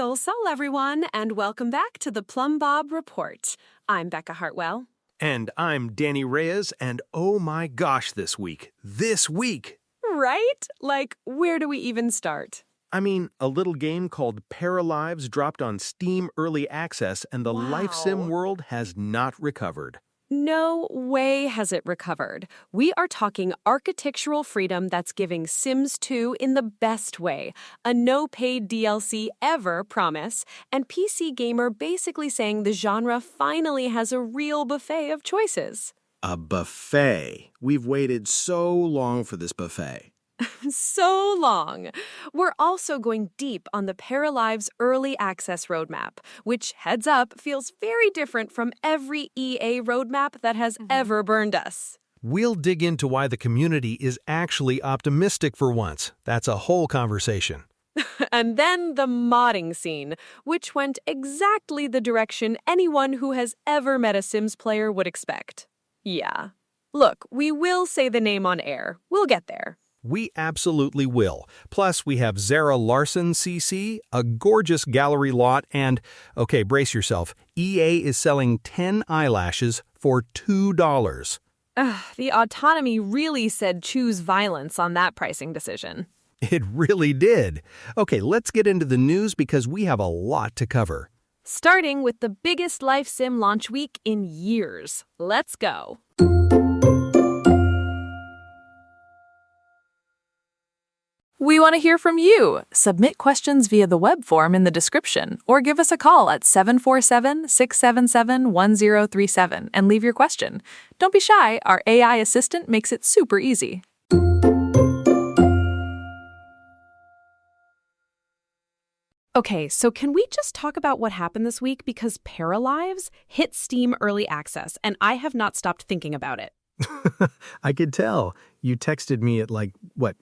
Sol everyone, and welcome back to the Plumbob Report. I'm Becca Hartwell. And I'm Danny Reyes, and oh my gosh, this week. Right? Like, where do we even start? I mean, a little game called Paralives dropped on Steam Early Access, and the life sim world has not recovered. No way has it recovered. We are talking architectural freedom that's giving Sims 2 in the best way. A no-paid DLC ever promise, and PC Gamer basically saying the genre finally has a real buffet of choices. A buffet. We've waited so long for this buffet. So long. We're also going deep on the Paralives Early Access roadmap, which, heads up, feels very different from every EA roadmap that has ever burned us. We'll dig into why the community is actually optimistic for once. That's a whole conversation. And then the modding scene, which went exactly the direction anyone who has ever met a Sims player would expect. Yeah. Look, we will say the name on air. We'll get there. We absolutely will. Plus, we have Zara Larson CC, a gorgeous gallery lot, and, okay, brace yourself, EA is selling 10 eyelashes for $2. The autonomy really said choose violence on that pricing decision. It really did. Okay, let's get into the news because we have a lot to cover. Starting with the biggest life sim launch week in years. Let's go. We want to hear from you. Submit questions via the web form in the description or give us a call at 747-677-1037 and leave your question. Don't be shy, our AI assistant makes it super easy. Okay, so can we just talk about what happened this week because Paralives hit Steam Early Access and I have not stopped thinking about it. I could tell. You texted me at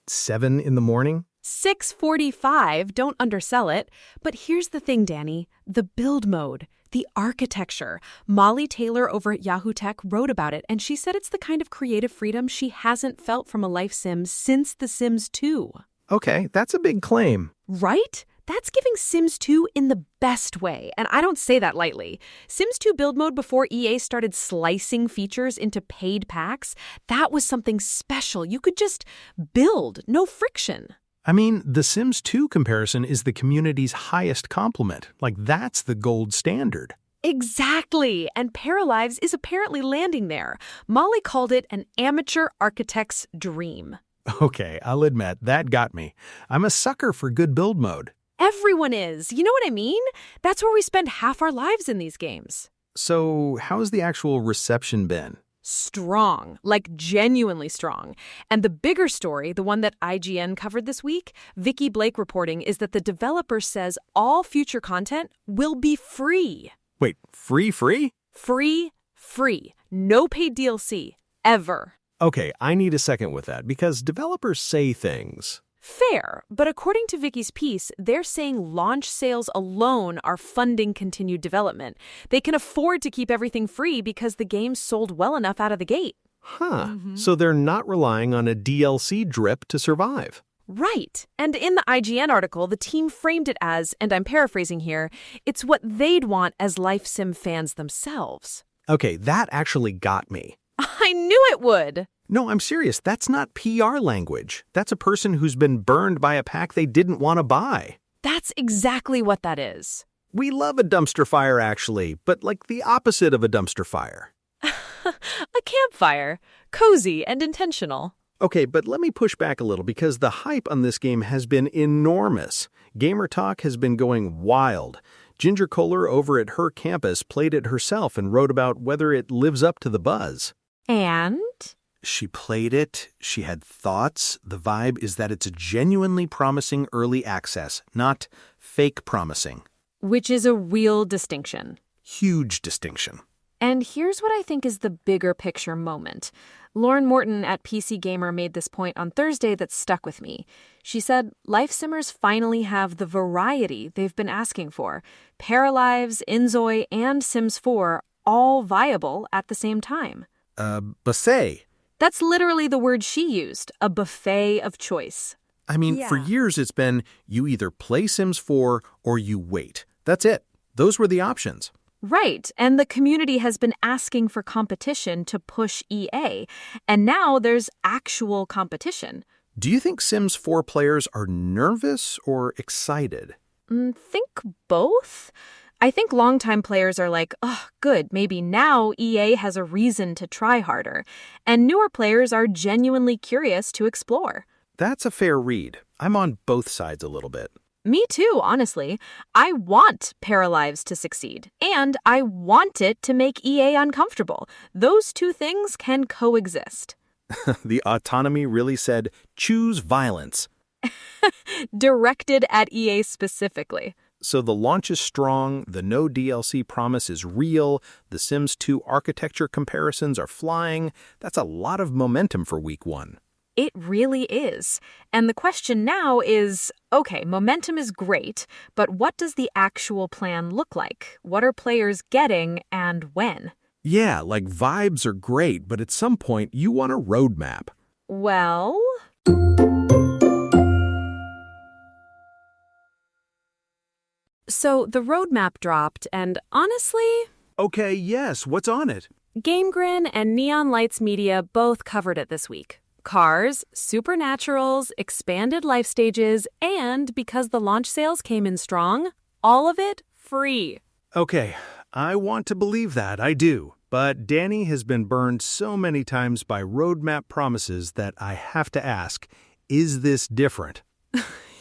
7 in the morning? 6:45, don't undersell it. But here's the thing, Danny. The build mode, the architecture. Molly Taylor over at Yahoo Tech wrote about it, and she said it's the kind of creative freedom she hasn't felt from a life sim since The Sims 2. Okay, that's a big claim. Right? That's giving Sims 2 in the best way, and I don't say that lightly. Sims 2 build mode before EA started slicing features into paid packs, that was something special. You could just build, no friction. I mean, the Sims 2 comparison is the community's highest compliment. That's the gold standard. Exactly, and Paralives is apparently landing there. Molly called it an amateur architect's dream. Okay, I'll admit, that got me. I'm a sucker for good build mode. Everyone is. You know what I mean? That's where we spend half our lives in these games. So, how's the actual reception been? Strong, genuinely strong. And the bigger story, the one that IGN covered this week, Vicky Blake reporting, is that the developer says all future content will be free. Wait, free? Free. No paid DLC, ever. Okay, I need a second with that because developers say things. Fair, but according to Vicky's piece, they're saying launch sales alone are funding continued development. They can afford to keep everything free because the game sold well enough out of the gate. So they're not relying on a DLC drip to survive. Right. And in the IGN article, the team framed it as, and I'm paraphrasing here, it's what they'd want as life sim fans themselves. Okay, that actually got me. I knew it would. No, I'm serious. That's not PR language. That's a person who's been burned by a pack they didn't want to buy. That's exactly what that is. We love a dumpster fire, actually, but the opposite of a dumpster fire. A campfire. Cozy and intentional. Okay, but let me push back a little because the hype on this game has been enormous. Gamer Talk has been going wild. Ginger Kohler over at her campus played it herself and wrote about whether it lives up to the buzz. And? She played it. She had thoughts. The vibe is that it's a genuinely promising early access, not fake promising. Which is a real distinction. Huge distinction. And here's what I think is the bigger picture moment. Lauren Morton at PC Gamer made this point on Thursday that stuck with me. She said, life simmers finally have the variety they've been asking for. Paralives, Inzoi, and Sims 4 all viable at the same time. Buffet. That's literally the word she used, a buffet of choice. I mean, for years it's been you either play Sims 4 or you wait. That's it. Those were the options. Right, and the community has been asking for competition to push EA, and now there's actual competition. Do you think Sims 4 players are nervous or excited? Think both. I think longtime players are like, oh, good, maybe now EA has a reason to try harder. And newer players are genuinely curious to explore. That's a fair read. I'm on both sides a little bit. Me too, honestly. I want Paralives to succeed, and I want it to make EA uncomfortable. Those two things can coexist. The autonomy really said, choose violence. Directed at EA specifically. So the launch is strong, the no DLC promise is real, the Sims 2 architecture comparisons are flying. That's a lot of momentum for week 1. It really is. And the question now is, okay, momentum is great, but what does the actual plan look like? What are players getting and when? Yeah, like vibes are great, but at some point you want a roadmap. Well... So the roadmap dropped, and honestly... Okay, yes, what's on it? GameGrin and Neon Lights Media both covered it this week. Cars, Supernaturals, expanded life stages, and because the launch sales came in strong, all of it free. Okay, I want to believe that, I do. But Danny has been burned so many times by roadmap promises that I have to ask, is this different?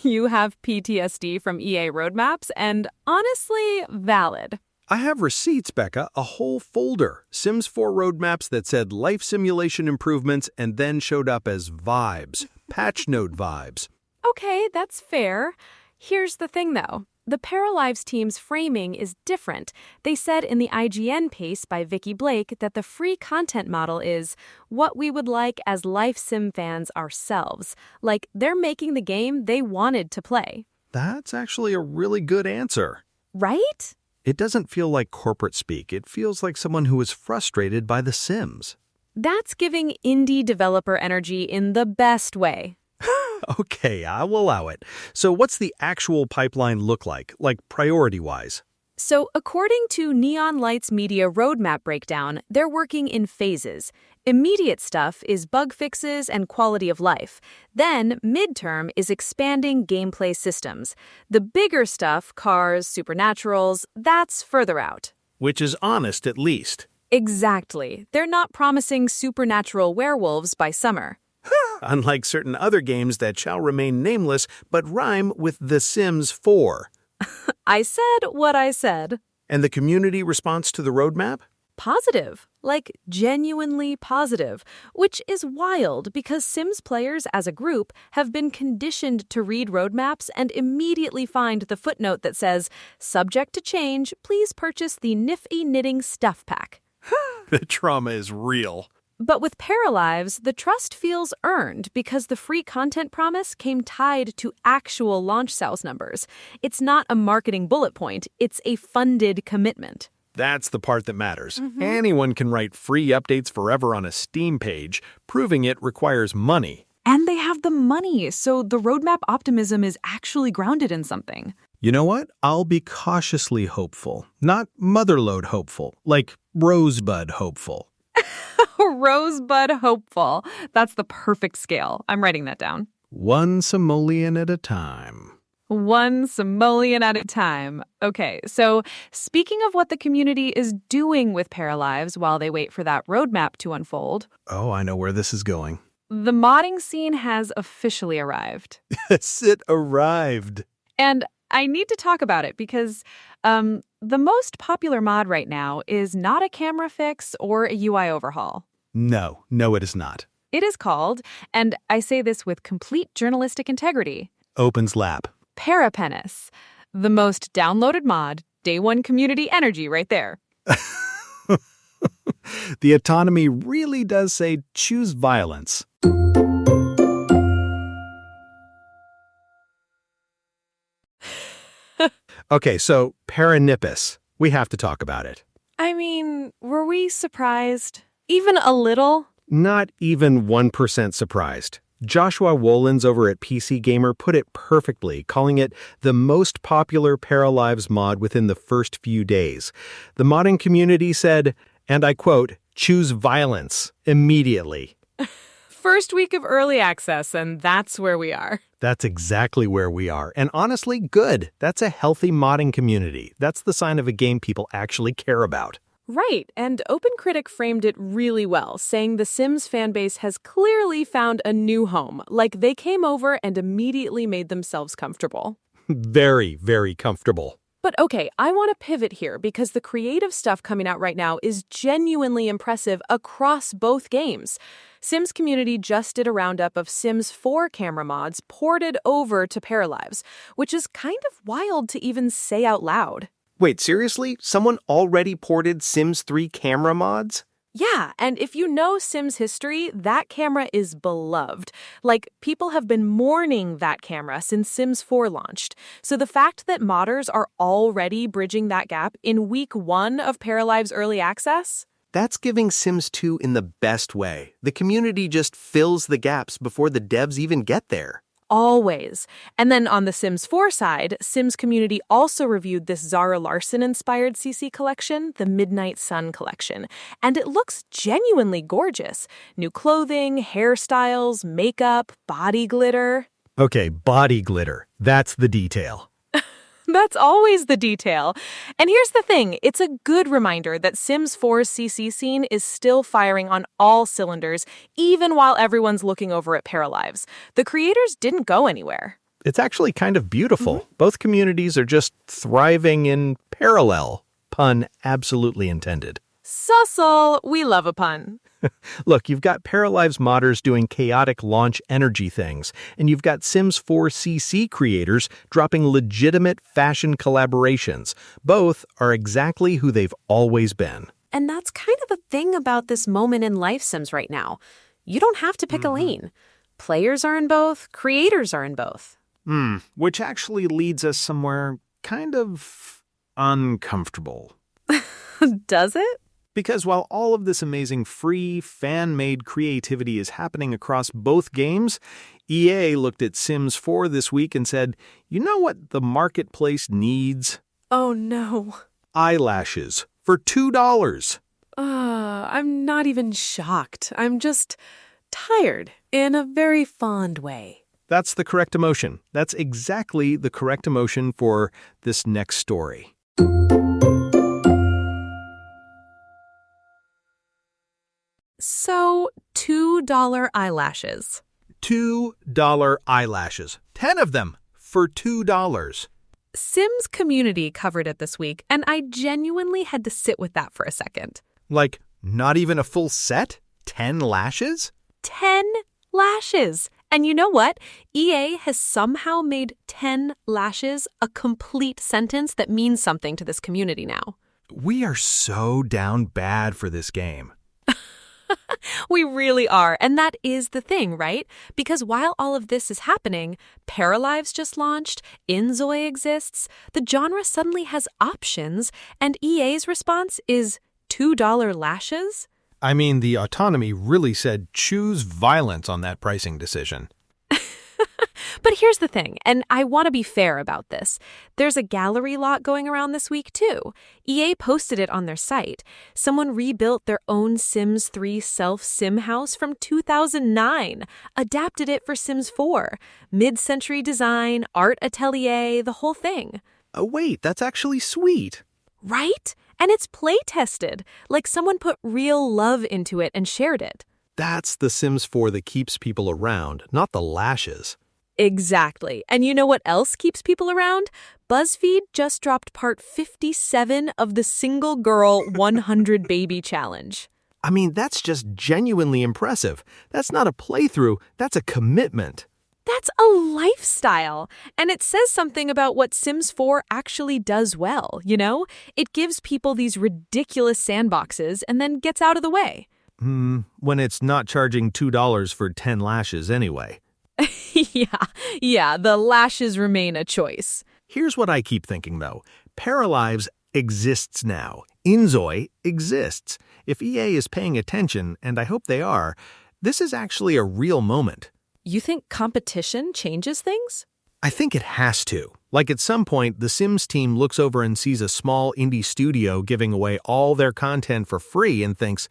You have PTSD from EA roadmaps, and honestly, valid. I have receipts, Becca, a whole folder. Sims 4 roadmaps that said life simulation improvements and then showed up as vibes, patch note vibes. Okay, that's fair. Here's the thing, though. The Paralives team's framing is different. They said in the IGN piece by Vicky Blake that the free content model is what we would like as life sim fans ourselves. Like, they're making the game they wanted to play. That's actually a really good answer. Right? It doesn't feel like corporate speak. It feels like someone who is frustrated by The Sims. That's giving indie developer energy in the best way. Okay, I will allow it. So what's the actual pipeline look like priority-wise? So according to Neon Lights Media roadmap breakdown, they're working in phases. Immediate stuff is bug fixes and quality of life. Then midterm is expanding gameplay systems. The bigger stuff, cars, supernaturals, that's further out. Which is honest at least. Exactly. They're not promising supernatural werewolves by summer. Unlike certain other games that shall remain nameless but rhyme with The Sims 4. I said what I said. And the community response to the roadmap? Positive. Like, genuinely positive. Which is wild because Sims players as a group have been conditioned to read roadmaps and immediately find the footnote that says, subject to change, please purchase the Nifty Knitting Stuff Pack. The trauma is real. But with Paralives, the trust feels earned because the free content promise came tied to actual launch sales numbers. It's not a marketing bullet point, it's a funded commitment. That's the part that matters. Anyone can write free updates forever on a Steam page. Proving it requires money. And they have the money, so the roadmap optimism is actually grounded in something. You know what? I'll be cautiously hopeful. Not motherlode hopeful, like rosebud hopeful. Rosebud hopeful. That's the perfect scale. I'm writing that down. One simoleon at a time. One simoleon at a time. Okay, so speaking of what the community is doing with Paralives while they wait for that roadmap to unfold. Oh, I know where this is going. The modding scene has officially arrived. Yes, it arrived. And I need to talk about it because the most popular mod right now is not a camera fix or a UI overhaul. No, it is not. It is called, and I say this with complete journalistic integrity, Opens lap. Parapenis, the most downloaded mod, day one community energy right there. The autonomy really does say choose violence. Okay, so Paranippus. We have to talk about it. I mean, were we surprised? Even a little? Not even 1% surprised. Joshua Wolins over at PC Gamer put it perfectly, calling it the most popular Paralives mod within the first few days. The modding community said, and I quote, "Choose violence immediately." First week of early access, and that's where we are. That's exactly where we are. And honestly, good. That's a healthy modding community. That's the sign of a game people actually care about. Right, and OpenCritic framed it really well, saying the Sims fanbase has clearly found a new home, like they came over and immediately made themselves comfortable. Very, very comfortable. But okay, I want to pivot here because the creative stuff coming out right now is genuinely impressive across both games. Sims Community just did a roundup of Sims 4 camera mods ported over to Paralives, which is kind of wild to even say out loud. Wait, seriously? Someone already ported Sims 3 camera mods? Yeah, and if you know Sims history, that camera is beloved. Like, people have been mourning that camera since Sims 4 launched. So the fact that modders are already bridging that gap in week 1 of Paralives Early Access? That's giving Sims 2 in the best way. The community just fills the gaps before the devs even get there. Always. And then on the Sims 4 side, Sims Community also reviewed this Zara Larson-inspired CC collection, the Midnight Sun collection. And it looks genuinely gorgeous. New clothing, hairstyles, makeup, body glitter. Okay, body glitter. That's the detail. That's always the detail. And here's the thing, it's a good reminder that Sims 4's CC scene is still firing on all cylinders, even while everyone's looking over at Paralives. The creators didn't go anywhere. It's actually kind of beautiful. Both communities are just thriving in parallel. Pun absolutely intended. Sussel, we love a pun. Look, you've got Paralives modders doing chaotic launch energy things, and you've got Sims 4 CC creators dropping legitimate fashion collaborations. Both are exactly who they've always been. And that's kind of the thing about this moment in life Sims right now. You don't have to pick a lane. Players are in both, creators are in both. Which actually leads us somewhere kind of uncomfortable. Does it? Because while all of this amazing free, fan-made creativity is happening across both games, EA looked at Sims 4 this week and said, you know what the marketplace needs? Oh no. Eyelashes for $2. I'm not even shocked. I'm just tired in a very fond way. That's the correct emotion. That's exactly the correct emotion for this next story. So, $2 eyelashes. $2 eyelashes. 10 of them for $2. Sims Community covered it this week, and I genuinely had to sit with that for a second. Like, not even a full set? 10 lashes? 10 lashes! And you know what? EA has somehow made 10 lashes a complete sentence that means something to this community now. We are so down bad for this game. We really are, and that is the thing, right? Because while all of this is happening, Paralives just launched, Inzoi exists, the genre suddenly has options, and EA's response is $2 lashes? I mean, the autonomy really said choose violence on that pricing decision. But here's the thing, and I want to be fair about this. There's a gallery lot going around this week, too. EA posted it on their site. Someone rebuilt their own Sims 3 self-sim house from 2009, adapted it for Sims 4. Mid-century design, art atelier, the whole thing. Oh, wait, that's actually sweet. Right? And it's play-tested, like someone put real love into it and shared it. That's the Sims 4 that keeps people around, not the lashes. Exactly. And you know what else keeps people around? BuzzFeed just dropped part 57 of the Single Girl 100 Baby Challenge. I mean, that's just genuinely impressive. That's not a playthrough, that's a commitment. That's a lifestyle. And it says something about what Sims 4 actually does well, you know? It gives people these ridiculous sandboxes and then gets out of the way. When it's not charging $2 for 10 lashes anyway. Yeah, the lashes remain a choice. Here's what I keep thinking, though. Paralives exists now. Inzoi exists. If EA is paying attention, and I hope they are, this is actually a real moment. You think competition changes things? I think it has to. Like at some point, the Sims team looks over and sees a small indie studio giving away all their content for free and thinks,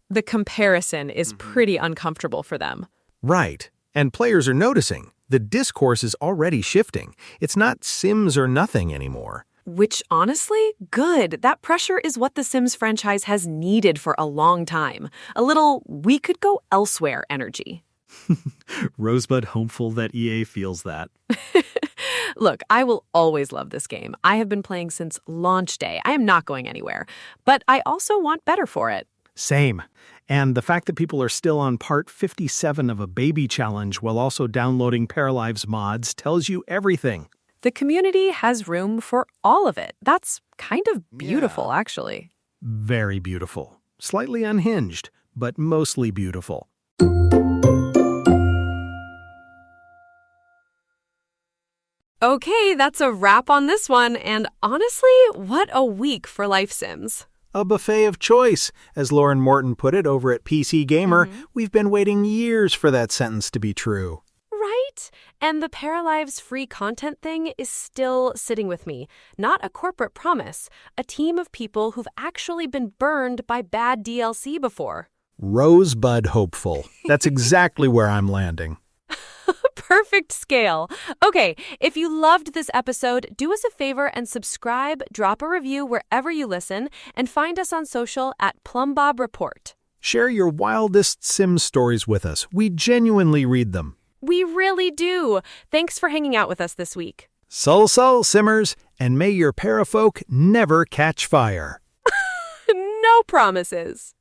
The comparison is pretty uncomfortable for them. right. And players are noticing. The discourse is already shifting. It's not Sims or nothing anymore. Which, honestly, good. That pressure is what the Sims franchise has needed for a long time. A little, we could go elsewhere energy. Rosebud hopeful that EA feels that. Look, I will always love this game. I have been playing since launch day. I am not going anywhere. But I also want better for it. Same. And the fact that people are still on part 57 of a baby challenge while also downloading Paralives mods tells you everything. The community has room for all of it. That's kind of beautiful, actually. Very beautiful. Slightly unhinged, but mostly beautiful. Okay, that's a wrap on this one. And honestly, what a week for Life Sims. A buffet of choice. As Lauren Morton put it over at PC Gamer, we've been waiting years for that sentence to be true. Right? And the Paralives free content thing is still sitting with me. Not a corporate promise. A team of people who've actually been burned by bad DLC before. Rosebud hopeful. That's exactly where I'm landing. Perfect scale. Okay, if you loved this episode, do us a favor and subscribe, drop a review wherever you listen, and find us on social at Plumbob Report. Share your wildest Sims stories with us. We genuinely read them. We really do. Thanks for hanging out with us this week. Sul Simmers, and may your parafolk never catch fire. No promises.